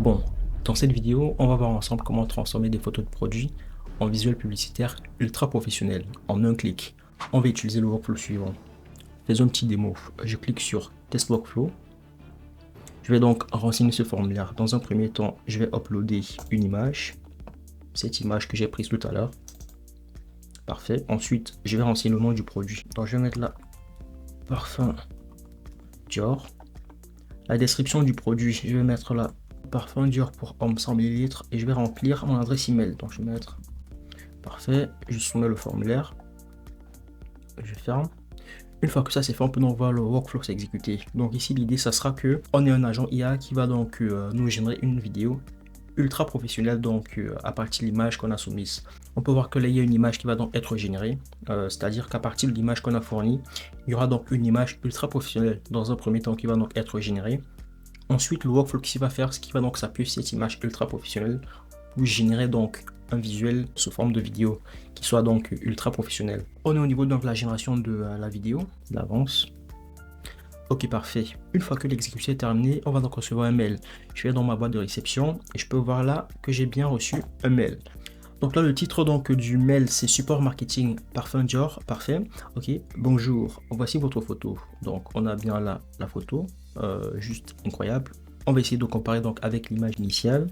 Bon, dans cette vidéo, on va voir ensemble comment transformer des photos de produits en visuel publicitaire ultra professionnel en un clic. On va utiliser le workflow suivant. Faisons une petite démo. Je clique sur Test Workflow. Je vais donc renseigner ce formulaire. Dans un premier temps, je vais uploader une image. Cette image que j'ai prise tout à l'heure. Parfait. Ensuite, je vais renseigner le nom du produit. Donc, je vais mettre là parfum Dior. La description du produit, je vais mettre là parfum Dior pour homme 100 ml et je vais remplir mon adresse email. Donc, je vais mettre parfait. Je soumets le formulaire. Je ferme. Une fois que ça c'est fait, on peut donc voir le workflow s'exécuter. Donc ici, l'idée, ça sera que on est un agent IA qui va donc nous générer une vidéo ultra professionnelle donc à partir de l'image qu'on a soumise. On peut voir que là, il y a une image qui va donc être générée, c'est-à-dire qu'à partir de l'image qu'on a fournie, il y aura donc une image ultra professionnelle dans un premier temps qui va donc être générée. Ensuite, le workflow qui va faire, c'est qu'il va donc s'appuyer sur cette image ultra professionnelle pour générer donc un visuel sous forme de vidéo qui soit donc ultra professionnel. On est au niveau donc de la génération de la vidéo, l'avance. Ok, parfait. Une fois que l'exécution est terminée, on va donc recevoir un mail. Je vais dans ma boîte de réception et je peux voir là que j'ai bien reçu un mail. Donc là, le titre donc du mail, c'est support marketing parfum Dior. Parfait. Ok, bonjour, voici votre photo. Donc on a bien là la photo, juste incroyable. On va essayer de comparer donc avec l'image initiale.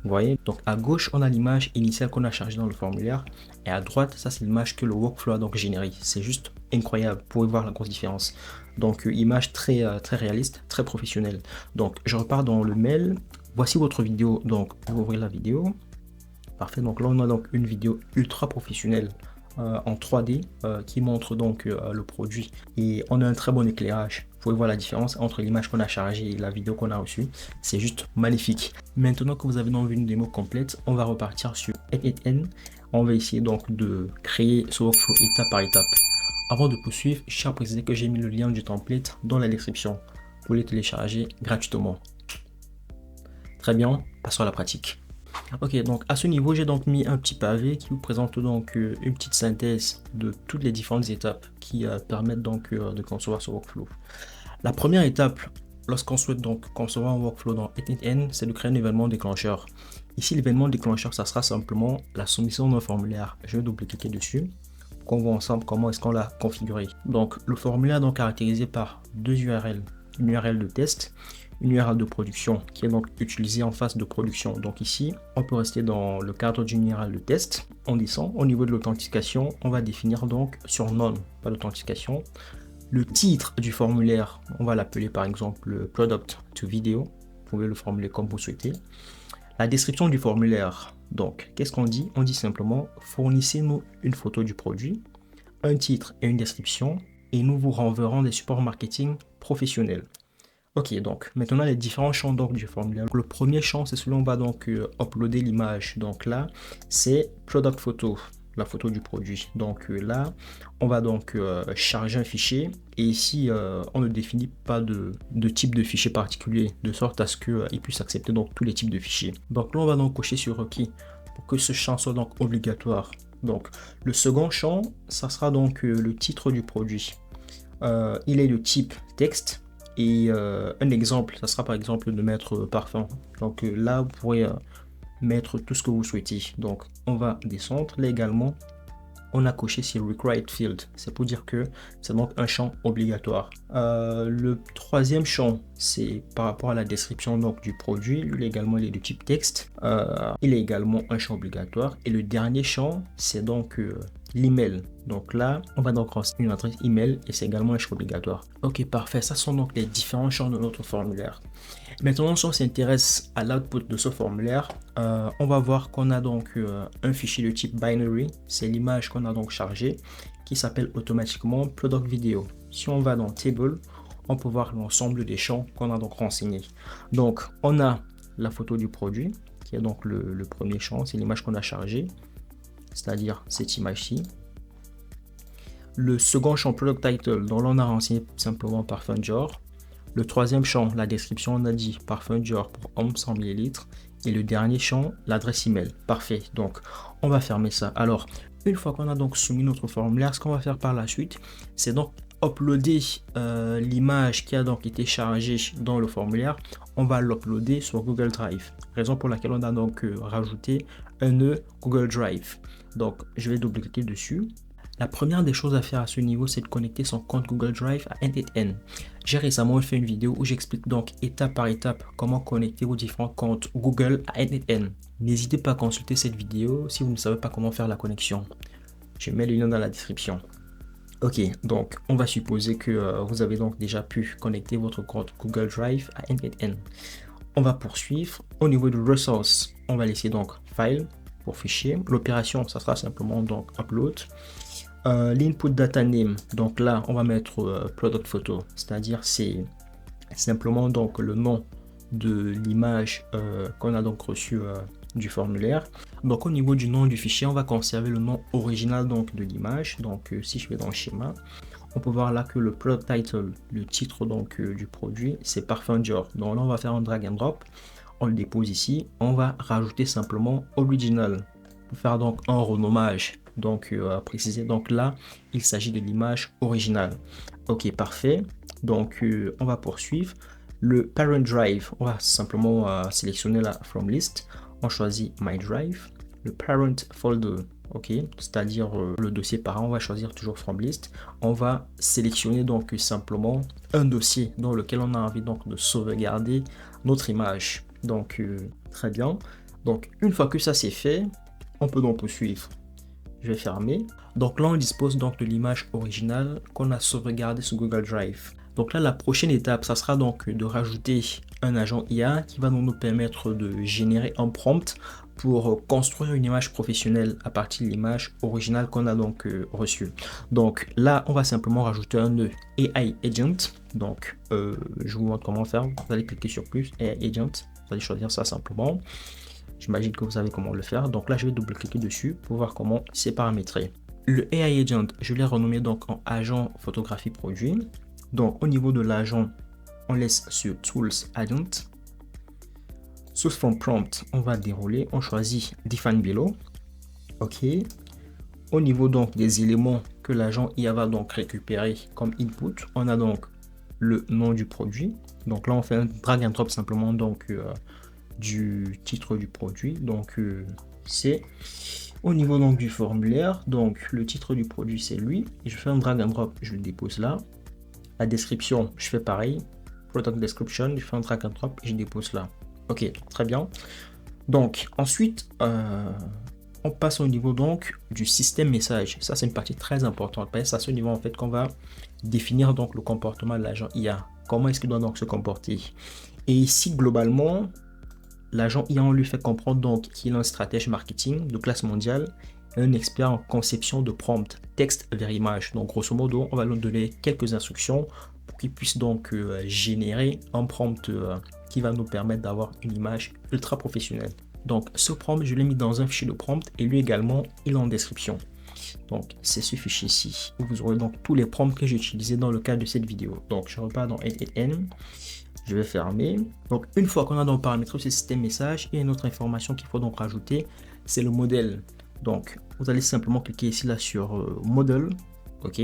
Vous voyez, donc à gauche, on a l'image initiale qu'on a chargée dans le formulaire. Et à droite, ça c'est l'image que le workflow a donc générée. C'est juste incroyable. Vous pouvez voir la grosse différence. Donc, image très réaliste, très professionnelle. Donc, je repars dans le mail. Voici votre vidéo. Donc, vous ouvrez la vidéo. Parfait. Donc là, on a donc une vidéo ultra professionnelle en 3D qui montre donc le produit. Et on a un très bon éclairage. Vous pouvez voir la différence entre l'image qu'on a chargée et la vidéo qu'on a reçue. C'est juste magnifique. Maintenant que vous avez donc vu une démo complète, on va repartir sur N8N. On va essayer donc de créer ce workflow étape par étape. Avant de poursuivre, je tiens à préciser que j'ai mis le lien du template dans la description pour les télécharger gratuitement. Très bien, passons à la pratique. Ok, donc à ce niveau, j'ai donc mis un petit pavé qui vous présente donc une petite synthèse de toutes les différentes étapes qui permettent donc de concevoir ce workflow. La première étape, lorsqu'on souhaite donc concevoir un workflow dans N8N, c'est de créer un événement déclencheur. Ici, l'événement déclencheur, ça sera simplement la soumission d'un formulaire. Je vais double-cliquer dessus pour qu'on voit ensemble comment est-ce qu'on l'a configuré. Donc, le formulaire est donc caractérisé par deux URL. Une URL de test, une URL de production qui est donc utilisée en phase de production. Donc ici, on peut rester dans le cadre d'une URL de test. On descend. Au niveau de l'authentification, on va définir donc sur none, pas d'authentification. Le titre du formulaire, on va l'appeler par exemple product to video. Vous pouvez le formuler comme vous souhaitez. La description du formulaire, donc qu'est-ce qu'on dit? On dit simplement fournissez-nous une photo du produit, un titre et une description et nous vous renverrons des supports marketing professionnels. Ok, donc maintenant les différents champs donc, du formulaire. Le premier champ, c'est celui où on va donc uploader l'image. Donc là, c'est product photo, la photo du produit. Donc là, on va donc charger un fichier. Et ici, on ne définit pas de type de fichier particulier, de sorte à ce qu'il puisse accepter donc tous les types de fichiers. Donc là, on va donc cocher sur OK pour que ce champ soit donc obligatoire. Donc le second champ, ça sera donc le titre du produit. Il est de type texte. Et un exemple, ça sera par exemple de mettre parfum. Donc là, vous pourrez mettre tout ce que vous souhaitez. Donc on va descendre. Là également, on a coché sur Required Field. C'est pour dire que c'est donc un champ obligatoire. Le troisième champ, c'est par rapport à la description donc, du produit. Lui également, il est de type texte. Il est également un champ obligatoire. Et le dernier champ, c'est donc l'email. Donc là, on va donc renseigner une adresse email et c'est également un champ obligatoire. Ok, parfait. Ça sont donc les différents champs de notre formulaire. Maintenant, si on s'intéresse à l'output de ce formulaire, on va voir qu'on a donc un fichier de type binary. C'est l'image qu'on a donc chargée qui s'appelle automatiquement product video. Si on va dans table, on peut voir l'ensemble des champs qu'on a donc renseignés. Donc, on a la photo du produit qui est donc le premier champ. C'est l'image qu'on a chargée, c'est-à-dire cette image-ci. Le second champ product title, dont on a renseigné simplement parfum Dior. Le troisième champ, la description, on a dit parfum Dior pour homme 100 ml. Et le dernier champ, l'adresse email. Parfait. Donc, on va fermer ça. Alors, une fois qu'on a donc soumis notre formulaire, ce qu'on va faire par la suite, c'est donc uploader l'image qui a donc été chargée dans le formulaire, on va l'uploader sur Google Drive. Raison pour laquelle on a donc rajouté un nœud Google Drive. Donc, je vais double-cliquer dessus. La première des choses à faire à ce niveau, c'est de connecter son compte Google Drive à end-to-end. J'ai récemment fait une vidéo où j'explique donc étape par étape comment connecter vos différents comptes Google à end-to-end. N'hésitez pas à consulter cette vidéo si vous ne savez pas comment faire la connexion. Je mets le lien dans la description. Ok, donc on va supposer que vous avez donc déjà pu connecter votre compte Google Drive à end-to-end. On va poursuivre. Au niveau de Resource, on va laisser donc File pour fichier. L'opération, ça sera simplement donc Upload. L'input data name, donc là on va mettre product photo, c'est-à-dire c'est simplement donc le nom de l'image qu'on a donc reçu du formulaire. Donc au niveau du nom du fichier, on va conserver le nom original donc de l'image. Donc si je vais dans le schéma, on peut voir là que le product title, le titre donc du produit, c'est Parfum Dior. Donc là on va faire un drag and drop, on le dépose ici, on va rajouter simplement original pour faire donc un renommage. Donc préciser, donc là il s'agit de l'image originale. Ok, parfait. Donc on va poursuivre. Le parent drive, on va simplement sélectionner la from list, on choisit my drive. Le parent folder, ok, c'est-à-dire le dossier parent, on va choisir toujours from list. On va sélectionner donc simplement un dossier dans lequel on a envie donc de sauvegarder notre image. Donc très bien. Donc une fois que ça c'est fait, on peut donc poursuivre. Je vais fermer. Donc là, on dispose donc de l'image originale qu'on a sauvegardée sur Google Drive. Donc là, la prochaine étape, ça sera donc de rajouter un agent IA qui va nous permettre de générer un prompt pour construire une image professionnelle à partir de l'image originale qu'on a donc reçue. Donc là, on va simplement rajouter un nœud AI Agent. Donc, je vous montre comment faire. Vous allez cliquer sur plus, AI Agent. Vous allez choisir ça simplement. J'imagine que vous savez comment le faire. Donc là, je vais double-cliquer dessus pour voir comment c'est paramétré. Le AI Agent, je l'ai renommé donc en agent photographie produit. Donc au niveau de l'agent, on laisse sur Tools Agent. Source from Prompt, on va dérouler. On choisit Define Below. OK. Au niveau donc des éléments que l'agent IA va donc récupérer comme input, on a donc le nom du produit. Donc là, on fait un drag and drop simplement donc du titre du produit. Donc c'est au niveau donc du formulaire. Donc le titre du produit c'est lui. Et je fais un drag and drop, je le dépose là. La description, je fais pareil. Product description, je fais un drag and drop et je dépose là. Ok, très bien. Donc ensuite, on passe au niveau donc du système message. Ça c'est une partie très importante. C'est à ce niveau en fait qu'on va définir donc le comportement de l'agent IA. Comment est-ce qu'il doit donc se comporter? Et ici globalement, l'agent IA, on lui fait comprendre donc qu'il est un stratège marketing de classe mondiale, un expert en conception de prompt, texte vers image. Donc grosso modo, on va lui donner quelques instructions pour qu'il puisse donc générer un prompt qui va nous permettre d'avoir une image ultra professionnelle. Donc ce prompt, je l'ai mis dans un fichier de prompt et lui également, il est en description. Donc c'est ce fichier-ci où vous aurez donc tous les prompts que j'ai utilisés dans le cadre de cette vidéo. Donc je repars dans end-to-end. Je vais fermer. Donc une fois qu'on a donc paramétré ce système message, il y a une autre information qu'il faut donc rajouter, c'est le modèle. Donc vous allez simplement cliquer ici là sur modèle. Ok.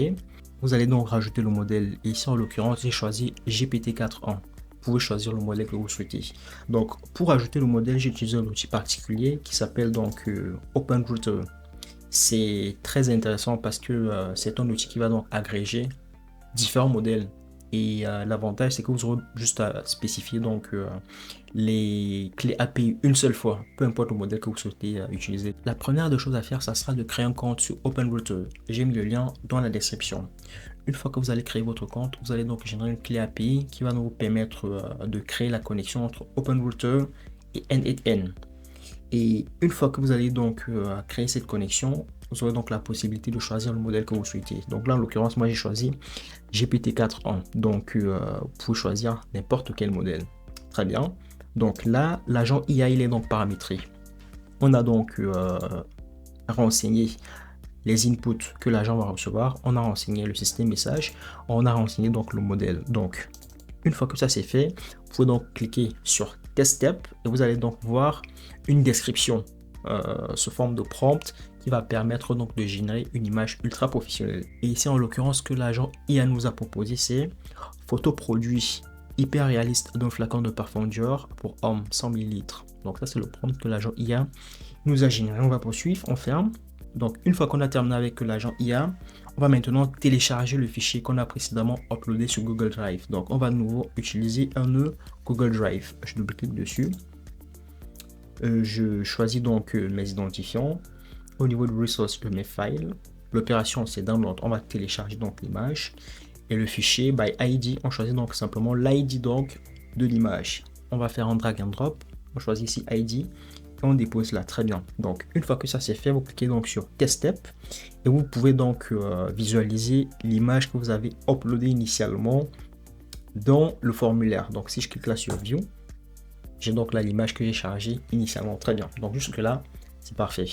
Vous allez donc rajouter le modèle. Et ici en l'occurrence, j'ai choisi GPT-4.1. Vous pouvez choisir le modèle que vous souhaitez. Donc pour ajouter le modèle, j'ai utilisé un outil particulier qui s'appelle donc OpenRouter. C'est très intéressant parce que c'est un outil qui va donc agréger différents modèles. Et l'avantage, c'est que vous aurez juste à spécifier donc les clés API une seule fois, peu importe le modèle que vous souhaitez utiliser. La première des choses à faire, ça sera de créer un compte sur OpenRouter. J'ai mis le lien dans la description. Une fois que vous allez créer votre compte, vous allez donc générer une clé API qui va nous permettre de créer la connexion entre OpenRouter et end-to-end. Et une fois que vous allez donc créer cette connexion, vous aurez donc la possibilité de choisir le modèle que vous souhaitez. Donc là, en l'occurrence, moi j'ai choisi GPT-4.1. Donc vous pouvez choisir n'importe quel modèle. Très bien. Donc là, l'agent IA, il est donc paramétré. On a donc renseigné les inputs que l'agent va recevoir. On a renseigné le système message. On a renseigné donc le modèle. Donc, une fois que ça c'est fait, vous pouvez donc cliquer sur Test Step et vous allez donc voir une description sous forme de prompt qui va permettre donc de générer une image ultra professionnelle. Et ici, en l'occurrence, ce que l'agent IA nous a proposé, c'est photo produit hyper réaliste d'un flacon de parfum Dior pour homme 100 ml. Donc ça, c'est le prompt que l'agent IA nous a généré. On va poursuivre, on ferme. Donc une fois qu'on a terminé avec l'agent IA, on va maintenant télécharger le fichier qu'on a précédemment uploadé sur Google Drive. Donc on va de nouveau utiliser un nœud Google Drive. Je double-clique dessus. Je choisis donc mes identifiants. Au niveau de Resource, je mets File. L'opération, c'est Download. On va télécharger donc l'image. Et le fichier by ID, on choisit donc simplement l'ID donc de l'image. On va faire un drag and drop. On choisit ici ID. Et on dépose là, très bien. Donc une fois que ça c'est fait, vous cliquez donc sur Test Step. Et vous pouvez donc visualiser l'image que vous avez uploadée initialement dans le formulaire. Donc si je clique là sur View, j'ai donc là l'image que j'ai chargée initialement. Très bien. Donc jusque là, c'est parfait.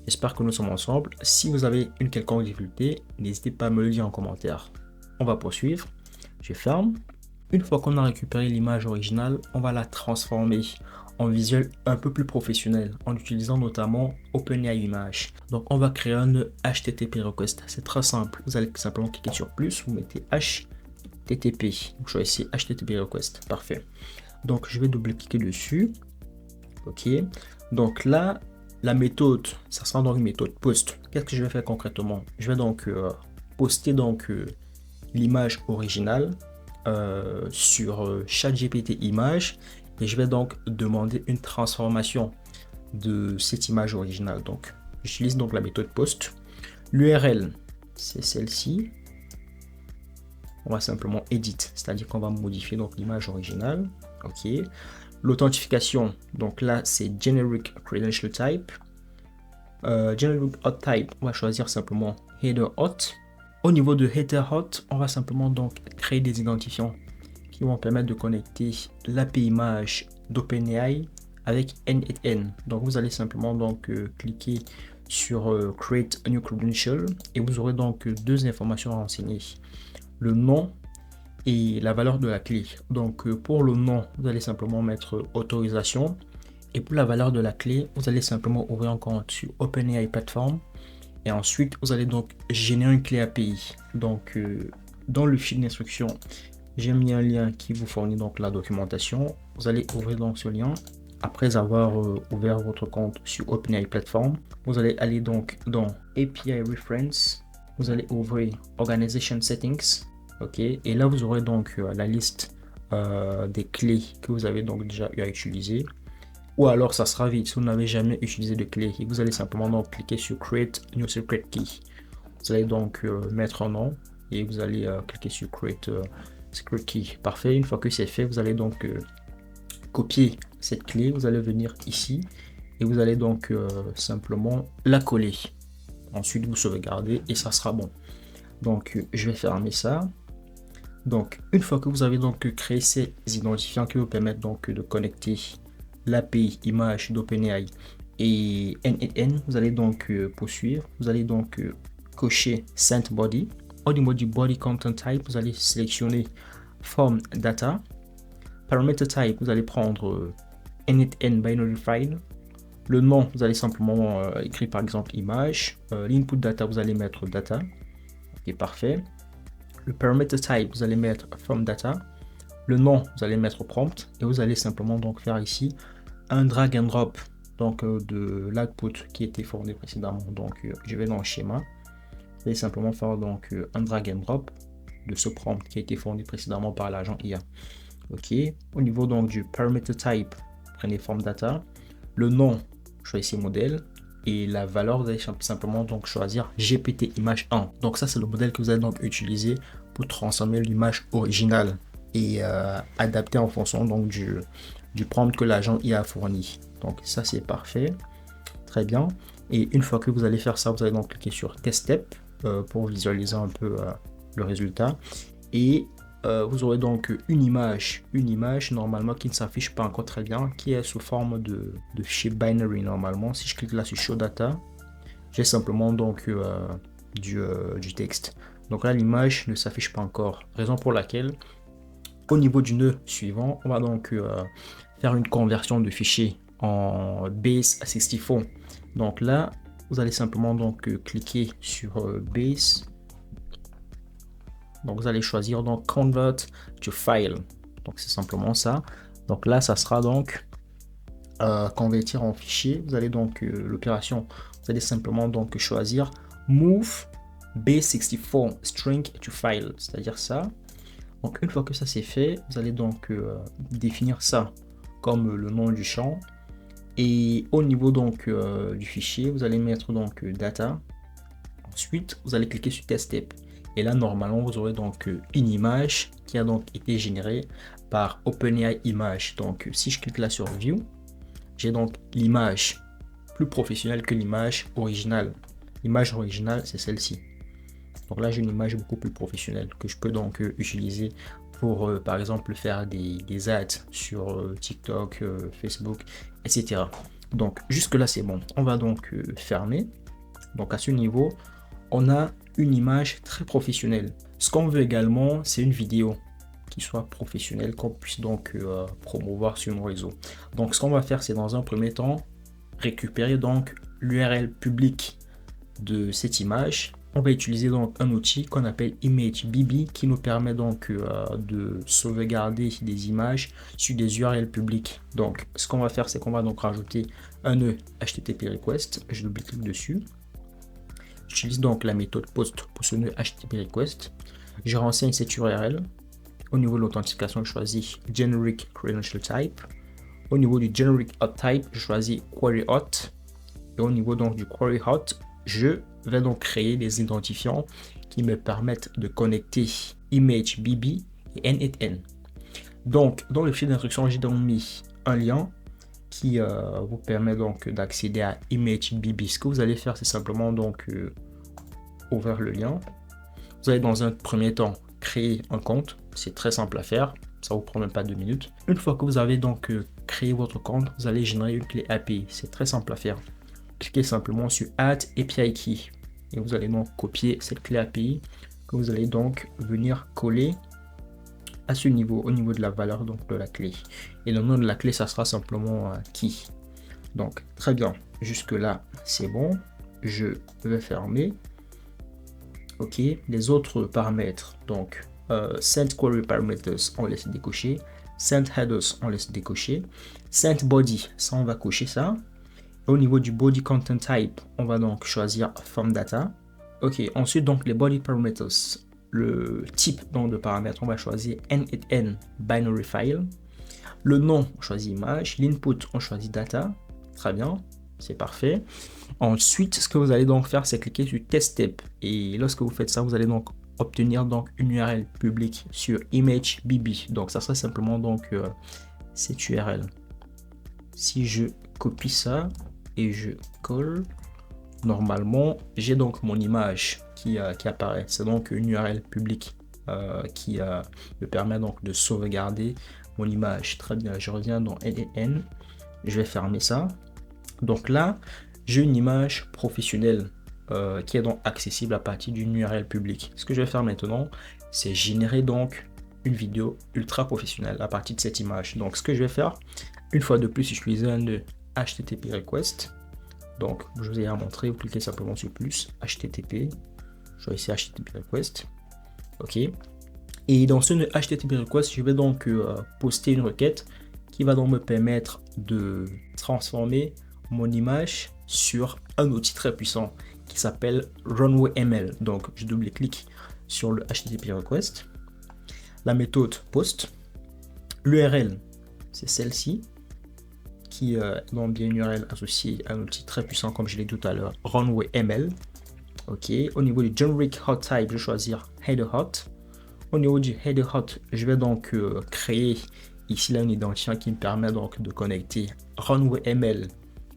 J'espère que nous sommes ensemble. Si vous avez une quelconque difficulté, n'hésitez pas à me le dire en commentaire. On va poursuivre. Je ferme. Une fois qu'on a récupéré l'image originale, on va la transformer en visuel un peu plus professionnel en utilisant notamment OpenAI Image. Donc on va créer un HTTP request. C'est très simple. Vous allez simplement cliquer sur plus, vous mettez HTTP. Vous choisissez HTTP request. Parfait. Donc je vais double-cliquer dessus. Ok. Donc là, la méthode, ça sera donc une méthode post. Qu'est-ce que je vais faire concrètement? Je vais donc poster donc l'image originale sur ChatGPT Image et je vais donc demander une transformation de cette image originale. Donc j'utilise donc la méthode post. L'URL, c'est celle-ci. On va simplement edit, c'est-à-dire qu'on va modifier donc l'image originale. Ok. L'authentification, donc là c'est generic credential type. Generic hot type, on va choisir simplement header hot. Au niveau de header hot, on va simplement donc créer des identifiants qui vont permettre de connecter l'API image d'OpenAI avec n8n. Donc vous allez simplement donc cliquer sur create a new credential et vous aurez donc deux informations à renseigner: le nom et la valeur de la clé. Donc pour le nom, vous allez simplement mettre autorisation, et pour la valeur de la clé, vous allez simplement ouvrir un compte sur OpenAI Platform et ensuite vous allez donc générer une clé API. Donc dans le fil d'instruction, j'ai mis un lien qui vous fournit donc la documentation. Vous allez ouvrir donc ce lien. Après avoir ouvert votre compte sur OpenAI Platform, vous allez aller donc dans API Reference, vous allez ouvrir Organization Settings. Ok, et là vous aurez donc la liste des clés que vous avez donc déjà eu à utiliser, ou alors ça sera vide si vous n'avez jamais utilisé de clé et vous allez simplement donc cliquer sur Create New Secret Key. Vous allez donc mettre un nom et vous allez cliquer sur Create Secret Key. Parfait. Une fois que c'est fait, vous allez donc copier cette clé, vous allez venir ici et vous allez donc simplement la coller. Ensuite vous sauvegardez et ça sera bon. Donc je vais fermer ça. Donc une fois que vous avez donc créé ces identifiants qui vous permettent donc de connecter l'API image d'OpenAI et n8n, vous allez donc poursuivre. Vous allez donc cocher Sent Body. Au niveau du Body Content Type, vous allez sélectionner Form Data. Parameter Type, vous allez prendre n8n binary file. Le nom, vous allez simplement écrire par exemple image. L'input data, vous allez mettre data. Ok, parfait. Le parameter type, vous allez mettre from data. Le nom, vous allez mettre prompt et vous allez simplement donc faire ici un drag and drop donc de l'output qui était fourni précédemment. Donc je vais dans le schéma. Vous allez simplement faire donc un drag and drop de ce prompt qui a été fourni précédemment par l'agent IA. Ok. Au niveau donc du parameter type, prenez form data. Le nom, choisissez modèle. Et la valeur, vous allez simplement donc choisir GPT image 1. Donc ça, c'est le modèle que vous allez donc utiliser pour transformer l'image originale et adapter en fonction donc du prompt que l'agent IA a fourni. Donc ça, c'est parfait. Très bien. Et une fois que vous allez faire ça, vous allez donc cliquer sur Test Step pour visualiser un peu le résultat. Et vous aurez donc une image normalement qui ne s'affiche pas encore très bien, qui est sous forme de fichier binary normalement. Si je clique là sur Show Data, j'ai simplement donc du texte. Donc là l'image ne s'affiche pas encore, raison pour laquelle au niveau du nœud suivant, on va donc faire une conversion de fichier en Base64 Donc là, vous allez simplement donc cliquer sur Base. Donc vous allez choisir donc Convert to File. Donc c'est simplement ça. Donc là, ça sera donc convertir en fichier. Vous allez donc l'opération, vous allez simplement donc choisir Move Base64 String to File, c'est-à-dire ça. Donc une fois que ça c'est fait, vous allez donc définir ça comme le nom du champ. Et au niveau donc du fichier, vous allez mettre donc data. Ensuite, vous allez cliquer sur test step. Et là, normalement, vous aurez donc une image qui a donc été générée par OpenAI Image. Donc, si je clique là sur View, j'ai donc l'image plus professionnelle que l'image originale. L'image originale, c'est celle-ci. Donc là, j'ai une image beaucoup plus professionnelle que je peux donc utiliser pour, par exemple, faire des ads sur TikTok, Facebook, etc. Donc, jusque-là, c'est bon. On va donc fermer. Donc, à ce niveau, on a une image très professionnelle. Ce qu'on veut également, c'est une vidéo qui soit professionnelle, qu'on puisse donc promouvoir sur nos réseaux. Donc, ce qu'on va faire, c'est dans un premier temps, récupérer donc l'URL publique de cette image. On va utiliser donc un outil qu'on appelle ImageBB qui nous permet donc de sauvegarder des images sur des URL publiques. Donc, ce qu'on va faire, c'est qu'on va donc rajouter un nœud HTTP request. Je double-clique dessus. J'utilise donc la méthode POST pour ce nœud HTTP request. Je renseigne cette URL. Au niveau de l'authentification, je choisis Generic Credential Type. Au niveau du Generic Auth Type, je choisis Query Auth. Et au niveau donc du Query Auth, je vais donc créer des identifiants qui me permettent de connecter ImageBB et N8N. Donc, dans le fil d'instruction, j'ai donc mis un lien qui vous permet donc d'accéder à ImageBB. Ce que vous allez faire, c'est simplement donc ouvrir le lien. Vous allez dans un premier temps créer un compte. C'est très simple à faire. Ça vous prend même pas 2 minutes. Une fois que vous avez donc créé votre compte, vous allez générer une clé API. C'est très simple à faire. Cliquez simplement sur Add API Key et vous allez donc copier cette clé API que vous allez donc venir coller à ce niveau, au niveau de la valeur donc de la clé. Et le nom de la clé, ça sera simplement key. Donc très bien, jusque là c'est bon. Je vais fermer. Ok, les autres paramètres, donc send query parameters, on laisse décocher. Send headers, on laisse décocher. Send body, ça on va cocher ça. Au niveau du body content type, on va donc choisir form data. Ok, ensuite donc les body parameters, le type donc de paramètres, on va choisir N8N binary file. Le nom, on choisit image. L'input, on choisit data. Très bien, c'est parfait. Ensuite, ce que vous allez donc faire, c'est cliquer sur test step. Et lorsque vous faites ça, vous allez donc obtenir donc une URL publique sur ImageBB. Donc ça serait simplement donc cette URL. Si je copie ça et je colle, normalement j'ai donc mon image qui apparaît. C'est donc une URL publique qui me permet donc de sauvegarder mon image. Très bien, je reviens dans N8N, je vais fermer ça. Donc là j'ai une image professionnelle qui est donc accessible à partir d'une URL publique. Ce que je vais faire maintenant, c'est générer donc une vidéo ultra professionnelle à partir de cette image. Donc ce que je vais faire, une fois de plus, utiliser un nœud HTTP request. Donc je vous ai à montrer, vous cliquez simplement sur plus, HTTP, je vais ici HTTP request. Ok. Et dans ce nœud HTTP request, je vais donc poster une requête qui va donc me permettre de transformer mon image sur un outil très puissant qui s'appelle Runway ML. Donc je double-clique sur le HTTP request, la méthode post, l'URL c'est celle-ci qui est donc bien une URL associée à un outil très puissant comme je l'ai dit tout à l'heure, Runway ML. Ok, au niveau du Generic Auth Type, je vais choisir Header Auth. Au niveau du Header Auth, je vais donc créer ici là un identifiant qui me permet donc de connecter Runway ML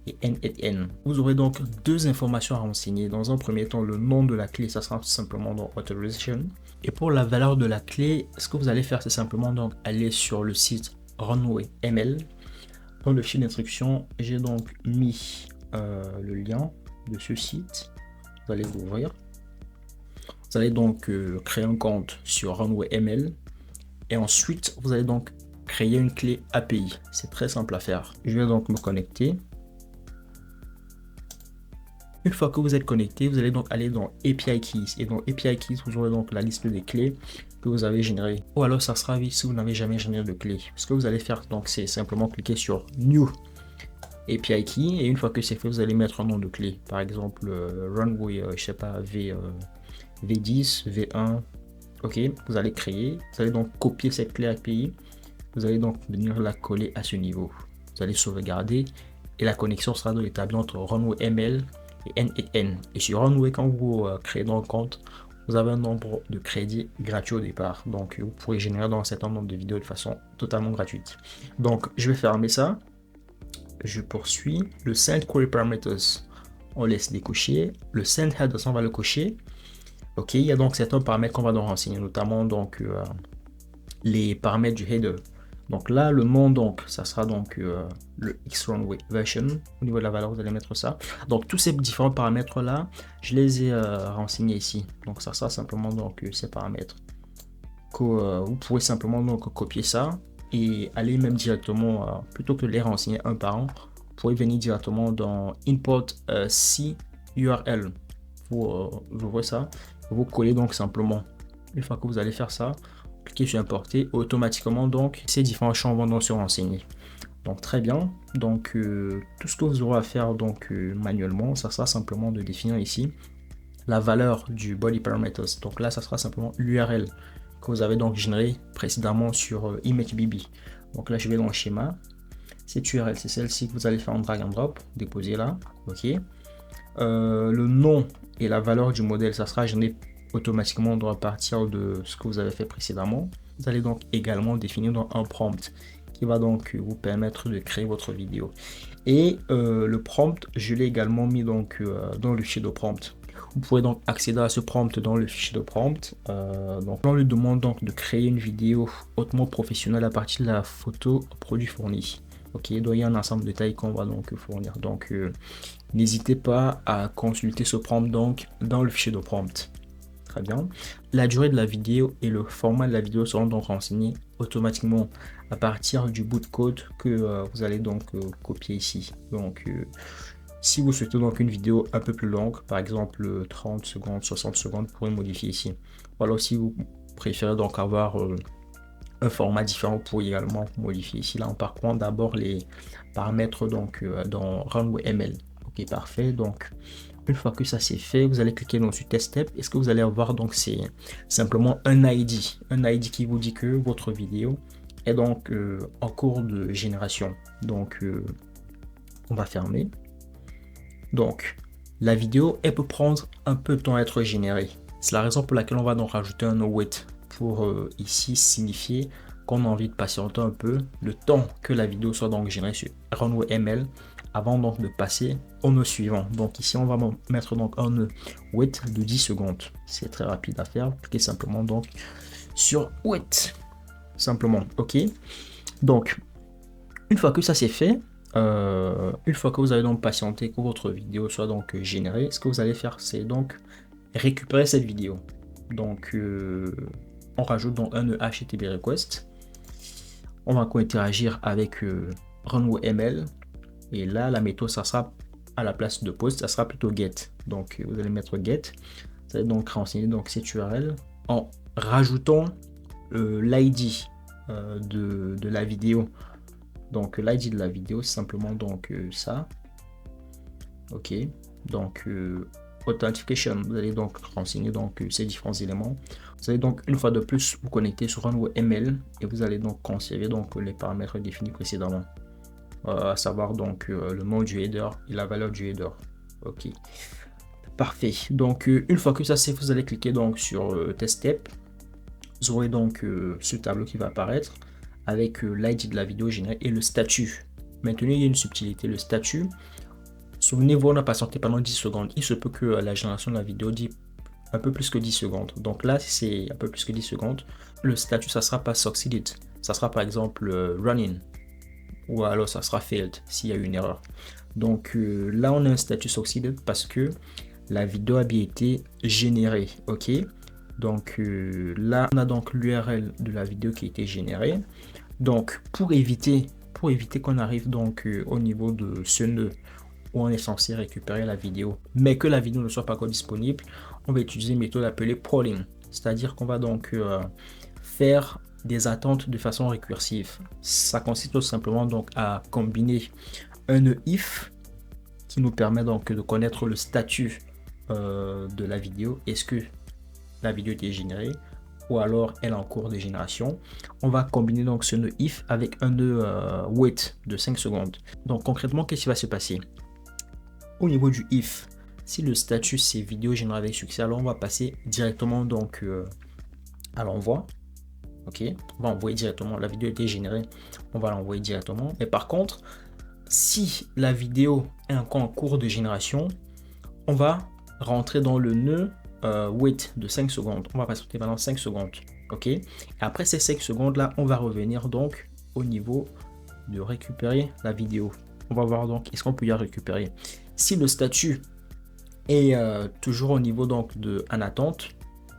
et N8N. Vous aurez donc deux informations à renseigner. Dans un premier temps, le nom de la clé, ça sera simplement dans Authorization. Et pour la valeur de la clé, ce que vous allez faire, c'est simplement donc aller sur le site Runway ML. Dans le fil d'instruction, j'ai donc mis le lien de ce site. Vous allez l'ouvrir. Vous allez donc créer un compte sur Runway ML. Et ensuite, vous allez donc créer une clé API. C'est très simple à faire. Je vais donc me connecter. Une fois que vous êtes connecté, vous allez donc aller dans API Keys. Et dans API Keys, vous aurez donc la liste des clés que vous avez générées. Ou alors, ça sera vite si vous n'avez jamais généré de clés. Ce que vous allez faire, donc, c'est simplement cliquer sur New API Key. Et une fois que c'est fait, vous allez mettre un nom de clé. Par exemple, Runway, je sais pas, V10, V1. Ok, vous allez créer. Vous allez donc copier cette clé API. Vous allez donc venir la coller à ce niveau. Vous allez sauvegarder. Et la connexion sera donc établie entre Runway ML et N. Et sur Runway, quand vous créez dans le compte, vous avez un nombre de crédits gratuits au départ. Donc, vous pourrez générer dans un certain nombre de vidéos de façon totalement gratuite. Donc, je vais fermer ça. Je poursuis. Le Send Query Parameters, on laisse décocher. Le Send Headers, on va le cocher. Ok, il y a donc certains paramètres qu'on va donc renseigner, notamment donc les paramètres du header. Donc là, le nom, donc, ça sera donc le X-Runway version. Au niveau de la valeur, vous allez mettre ça. Donc, tous ces différents paramètres-là, je les ai renseignés ici. Donc, ça sera simplement donc ces paramètres. Que, vous pourrez simplement donc copier ça et aller même directement, plutôt que de les renseigner un par un, vous pourrez venir directement dans Import C URL. Vous ouvrez ça, vous collez donc simplement. Une fois que vous allez faire ça, cliquez sur importer, automatiquement donc ces différents champs vont donc se renseigner. Donc très bien, donc tout ce que vous aurez à faire donc manuellement, ça sera simplement de définir ici la valeur du body parameters. Donc là, ça sera simplement l'URL que vous avez donc généré précédemment sur ImageBB. Donc là, je vais dans le schéma. Cette URL, c'est celle-ci que vous allez faire en drag and drop, déposer là, ok. Le nom et la valeur du modèle, ça sera généré automatiquement à partir de ce que vous avez fait précédemment. Vous allez donc également définir donc un prompt qui va donc vous permettre de créer votre vidéo. Et le prompt, je l'ai également mis donc dans le fichier de prompt. Vous pourrez donc accéder à ce prompt dans le fichier de prompt. Donc on lui demande donc de créer une vidéo hautement professionnelle à partir de la photo produit fourni. Ok, donc il y a un ensemble de tailles qu'on va donc fournir. Donc n'hésitez pas à consulter ce prompt donc dans le fichier de prompt. Très bien. La durée de la vidéo et le format de la vidéo seront donc renseignés automatiquement à partir du bout de code que vous allez donc copier ici. Donc si vous souhaitez donc une vidéo un peu plus longue, par exemple 30 secondes, 60 secondes, vous pourrez modifier ici. Voilà, si vous préférez donc avoir un format différent, vous pouvez également modifier ici là en parcourant d'abord les paramètres donc dans Runway ML. Ok, parfait. Donc une fois que ça c'est fait, vous allez cliquer dans sur Test Step. Et ce que vous allez avoir donc c'est simplement un ID qui vous dit que votre vidéo est donc en cours de génération. Donc on va fermer. Donc la vidéo, elle peut prendre un peu de temps à être générée. C'est la raison pour laquelle on va donc rajouter un wait pour ici signifier qu'on a envie de patienter un peu le temps que la vidéo soit donc générée sur Runway ML avant donc de passer au nœud suivant. Donc ici on va mettre donc un nœud wait de 10 secondes. C'est très rapide à faire. Cliquez simplement donc sur wait. Simplement, ok. Donc une fois que ça c'est fait, une fois que vous avez donc patienté que votre vidéo soit donc générée, ce que vous allez faire c'est donc récupérer cette vidéo. Donc on rajoute donc un nœud HTTP request. On va interagir avec Runway ML. Et là, la méthode, ça sera à la place de post, ça sera plutôt get. Donc, vous allez mettre get. Vous allez donc renseigner donc cette URL en rajoutant l'ID de la vidéo. Donc, l'ID de la vidéo, c'est simplement donc ça. Ok. Donc, authentication, vous allez donc renseigner donc ces différents éléments. Vous allez donc une fois de plus vous connecter sur Runway ML et vous allez donc conserver donc les paramètres définis précédemment. À savoir donc le nom du header et la valeur du header. Ok, parfait. Donc une fois que ça c'est, vous allez cliquer donc sur Test Step. Vous aurez donc ce tableau qui va apparaître avec l'ID de la vidéo générée et le statut. Maintenant il y a une subtilité, le statut. Souvenez-vous, on a patienté pendant 10 secondes. Il se peut que la génération de la vidéo dit un peu plus que 10 secondes. Donc là, c'est un peu plus que 10 secondes. Le statut, ça sera pas succeeded. Ça sera par exemple running. Ou alors ça sera failed s'il y a eu une erreur. Donc là on a un statut succeeded parce que la vidéo a bien été générée. Ok, donc là on a donc l'URL de la vidéo qui a été générée. Donc pour éviter qu'on arrive donc au niveau de ce nœud où on est censé récupérer la vidéo, mais que la vidéo ne soit pas encore disponible, on va utiliser une méthode appelée polling. C'est-à-dire qu'on va donc faire des attentes de façon récursive. Ça consiste tout simplement donc à combiner un if qui nous permet donc de connaître le statut de la vidéo. Est-ce que la vidéo était générée ou alors elle est en cours de génération. On va combiner donc ce nœud if avec un nœud wait de 5 secondes. Donc concrètement, qu'est-ce qui va se passer? Au niveau du if, si le statut c'est vidéo générée avec succès, alors on va passer directement donc à l'envoi. Ok, on va envoyer directement, la vidéo a été générée, on va l'envoyer directement. Mais par contre, si la vidéo est encore en cours de génération, on va rentrer dans le nœud wait de 5 secondes. On va patienter pendant 5 secondes. Ok, et après ces 5 secondes là, on va revenir donc au niveau de récupérer la vidéo. On va voir donc est-ce qu'on peut y récupérer. Si le statut est toujours au niveau donc de en attente,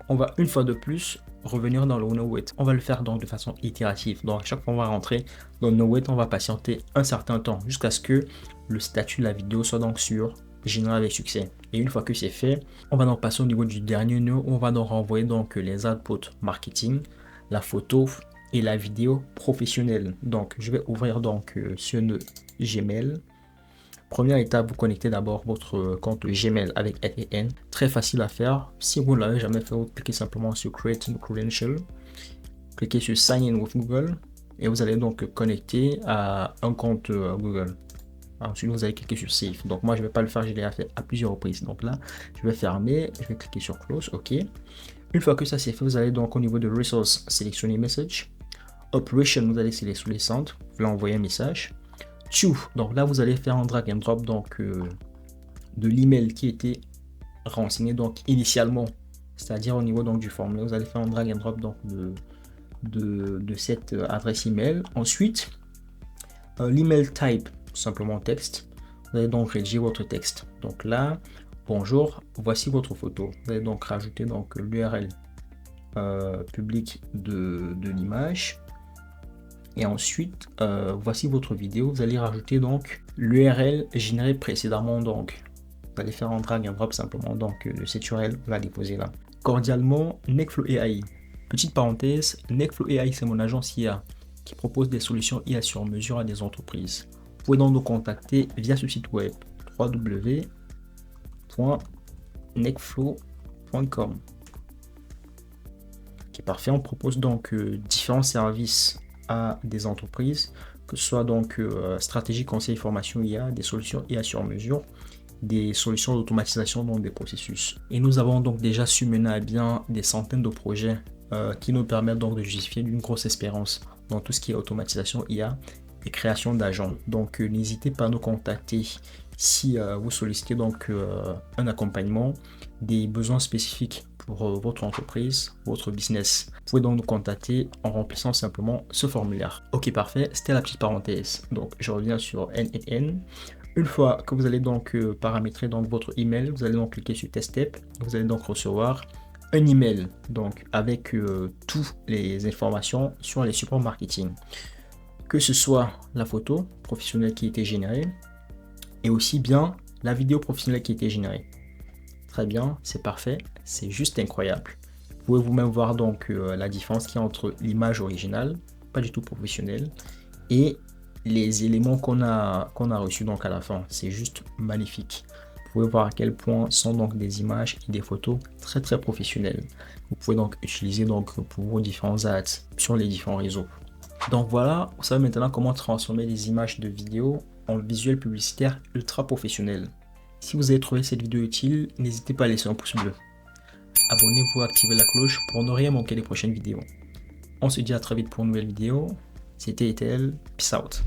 on va une fois de plus revenir dans le no wait. On va le faire donc de façon itérative. Donc à chaque fois on va rentrer dans le no wait, on va patienter un certain temps jusqu'à ce que le statut de la vidéo soit donc sur généré avec succès. Et une fois que c'est fait, on va donc passer au niveau du dernier nœud. On va donc renvoyer donc les outputs marketing, la photo et la vidéo professionnelle. Donc je vais ouvrir donc ce nœud Gmail. Première étape, vous connectez d'abord votre compte Gmail avec NNN. Très facile à faire. Si vous ne l'avez jamais fait, vous cliquez simplement sur Create New Credential. Cliquez sur Sign in with Google et vous allez donc connecter à un compte Google. Ensuite, vous allez cliquer sur Save. Donc moi, je ne vais pas le faire, je l'ai fait à plusieurs reprises. Donc là, je vais fermer, je vais cliquer sur Close. OK. Une fois que ça c'est fait, vous allez donc au niveau de Resource, sélectionner Message. Operation, vous allez sélectionner Send. Vous voulez envoyer un message. Donc là vous allez faire un drag and drop donc de l'email qui était renseigné donc initialement, c'est-à-dire au niveau donc du formulaire, vous allez faire un drag and drop donc de cette adresse email. Ensuite l'email type, tout simplement texte. Vous allez donc rédiger votre texte. Donc là, bonjour, voici votre photo. Vous allez donc rajouter donc l'URL public de l'image. Et ensuite, voici votre vidéo. Vous allez rajouter donc l'URL générée précédemment. Donc, vous allez faire un drag and drop simplement donc de cette URL, vous la déposer là. Cordialement, Nekflow AI. Petite parenthèse, Nekflow AI, c'est mon agence IA qui propose des solutions IA sur mesure à des entreprises. Vous pouvez donc nous contacter via ce site web www.nekflow.com. Ok, parfait. On propose donc différents services à des entreprises, que ce soit donc stratégie, conseil, formation IA, des solutions IA sur mesure, des solutions d'automatisation dans des processus. Et nous avons donc déjà su mener à bien des centaines de projets qui nous permettent donc de justifier d'une grosse espérance dans tout ce qui est automatisation IA et création d'agents. Donc n'hésitez pas à nous contacter si vous sollicitez donc un accompagnement, des besoins spécifiques pour votre entreprise, votre business. Vous pouvez donc nous contacter en remplissant simplement ce formulaire. Ok, parfait, c'était la petite parenthèse. Donc je reviens sur NNN. Une fois que vous allez donc paramétrer donc votre email, vous allez donc cliquer sur Test Step. Vous allez donc recevoir un email donc avec toutes les informations sur les supports marketing, que ce soit la photo professionnelle qui a été générée et aussi bien la vidéo professionnelle qui a été générée. Très bien, c'est parfait, c'est juste incroyable. Vous pouvez vous-même voir donc la différence qu'il y a entre l'image originale, pas du tout professionnelle, et les éléments qu'on a reçus donc à la fin. C'est juste magnifique. Vous pouvez voir à quel point sont donc des images et des photos très très professionnelles. Vous pouvez donc utiliser donc pour vos différents ads sur les différents réseaux. Donc voilà, vous savez maintenant comment transformer les images de vidéo en visuel publicitaire ultra professionnel. Si vous avez trouvé cette vidéo utile, n'hésitez pas à laisser un pouce bleu. Abonnez-vous, activez la cloche pour ne rien manquer les prochaines vidéos. On se dit à très vite pour une nouvelle vidéo. C'était Etel, peace out.